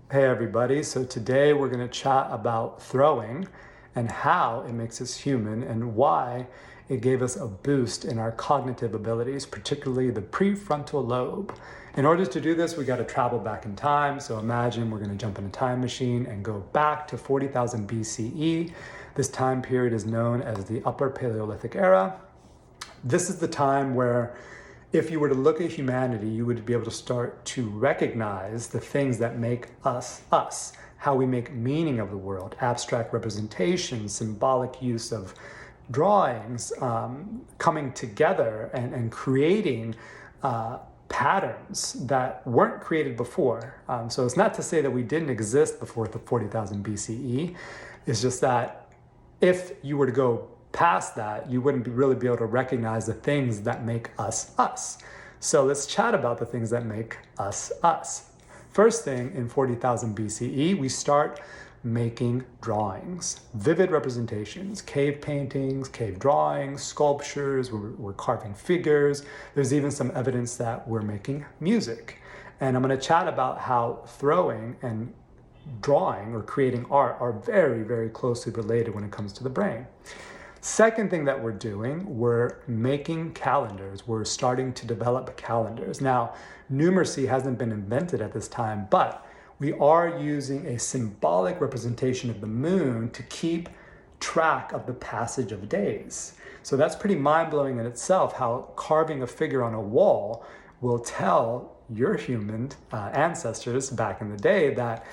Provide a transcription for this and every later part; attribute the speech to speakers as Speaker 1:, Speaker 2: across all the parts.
Speaker 1: Hey everybody, so today we're going to chat about throwing and how it makes us human and why it gave us a boost in our cognitive abilities, particularly the prefrontal lobe. In order to do this, we got to travel back in time. So imagine we're going to jump in a time machine and go back to 40,000 BCE. This time period is known as the Upper Paleolithic Era. This is the time where if you were to look at humanity, you would be able to start to recognize the things that make us us, how we make meaning of the world, abstract representation, symbolic use of drawings, coming together and creating patterns that weren't created before. So it's not to say that we didn't exist before the 40,000 BCE. It's just that if you were to go past that, you wouldn't really be able to recognize the things that make us us. So let's chat about the things that make us us. First thing, in 40,000 BCE, we start making drawings, vivid representations, cave paintings, cave drawings, sculptures, we're carving figures. There's even some evidence that we're making music. And I'm going to chat about how throwing and drawing or creating art are very, very closely related when it comes to the brain. Second thing that we're doing, we're making calendars. We're starting to develop calendars. Now, numeracy hasn't been invented at this time, but we are using a symbolic representation of the moon to keep track of the passage of days. So that's pretty mind-blowing in itself, how carving a figure on a wall will tell your human ancestors back in the day that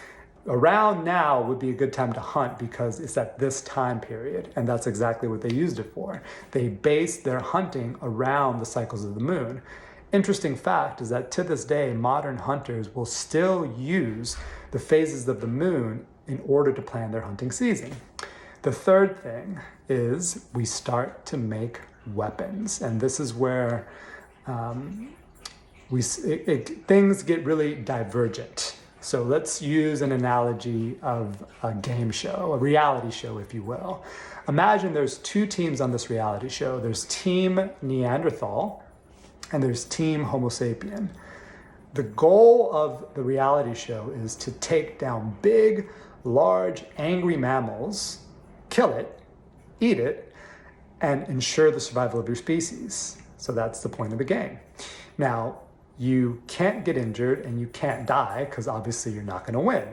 Speaker 1: around now would be a good time to hunt because it's at this time period, and that's exactly what they used it for. They based their hunting around the cycles of the moon. Interesting fact is that to this day, modern hunters will still use the phases of the moon in order to plan their hunting season. The third thing is we start to make weapons, and this is where things get really divergent. So let's use an analogy of a game show, a reality show, if you will. Imagine there's two teams on this reality show. There's Team Neanderthal and there's Team Homo sapien. The goal of the reality show is to take down big, large, angry mammals, kill it, eat it, and ensure the survival of your species. So that's the point of the game. Now, you can't get injured and you can't die because obviously you're not going to win.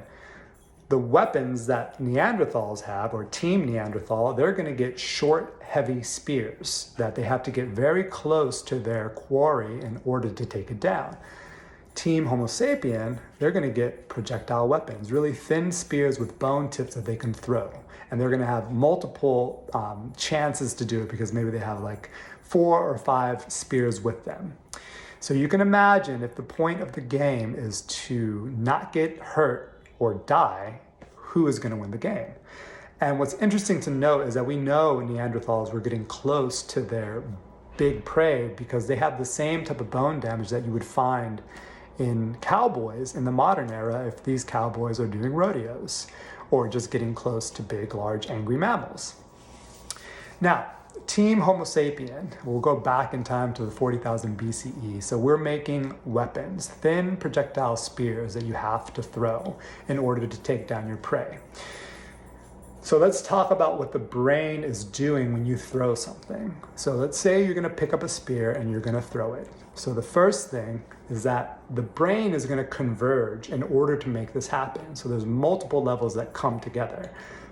Speaker 1: The weapons that Neanderthals have, or Team Neanderthal, they're going to get short, heavy spears that they have to get very close to their quarry in order to take it down. Team Homo sapien, they're going to get projectile weapons, really thin spears with bone tips that they can throw. And they're going to have multiple chances to do it because maybe they have like 4 or 5 spears with them. So you can imagine if the point of the game is to not get hurt or die, who is going to win the game? And what's interesting to note is that we know Neanderthals were getting close to their big prey because they have the same type of bone damage that you would find in cowboys in the modern era if these cowboys are doing rodeos or just getting close to big, large, angry mammals. Now, Team Homo sapien, we'll go back in time to the 40,000 BCE. So we're making weapons, thin projectile spears that you have to throw in order to take down your prey. So let's talk about what the brain is doing when you throw something. So let's say you're going to pick up a spear and you're going to throw it. So the first thing is that the brain is going to converge in order to make this happen. So there's multiple levels that come together.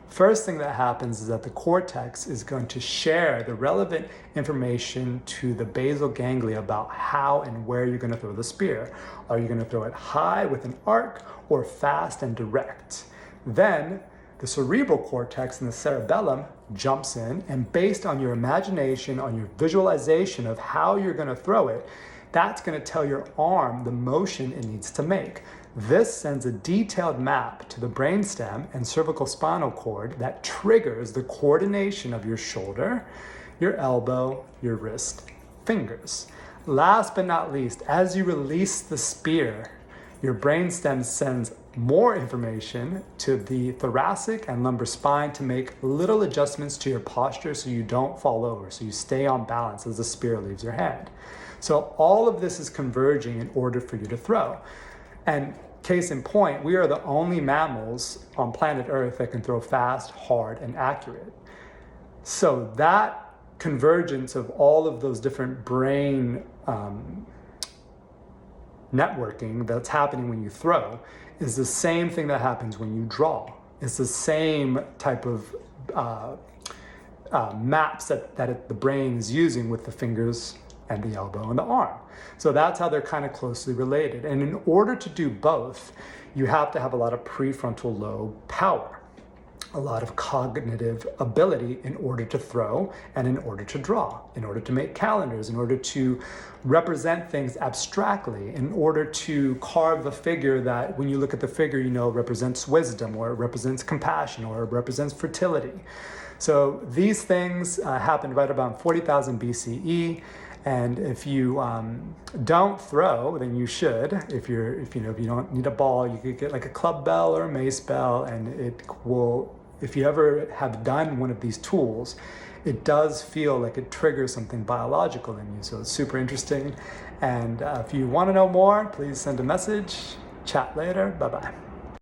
Speaker 1: First thing that happens is that the cortex is going to share the relevant information to the basal ganglia about how and where you're going to throw the spear. Are you going to throw it high with an arc or fast and direct? Then the cerebral cortex and the cerebellum jumps in, and based on your imagination, on your visualization of how you're going to throw it, that's going to tell your arm the motion it needs to make. This sends a detailed map to the brainstem and cervical spinal cord that triggers the coordination of your shoulder, your elbow, your wrist, fingers. Last but not least, as you release the spear, your brainstem sends more information to the thoracic and lumbar spine to make little adjustments to your posture so you don't fall over, so you stay on balance as the spear leaves your hand. So all of this is converging in order for you to throw. And case in point, we are the only mammals on planet Earth that can throw fast, hard, and accurate. So that convergence of all of those different brain networking that's happening when you throw is the same thing that happens when you draw. It's the same type of maps that the brain is using with the fingers and the elbow and the arm. So that's how they're kind of closely related. And in order to do both, you have to have a lot of prefrontal lobe power, a lot of cognitive ability in order to throw and in order to draw, in order to make calendars, in order to represent things abstractly, in order to carve a figure that when you look at the figure, you know, represents wisdom, or it represents compassion, or it represents fertility. So these things happened right around 40,000 BCE. And if you don't throw, then you should. If you don't need a ball, you could get like a club bell or a mace bell, and it will. If you ever have done one of these tools, it does feel like it triggers something biological in you. So it's super interesting. And if you want to know more, please send a message. Chat later. Bye bye.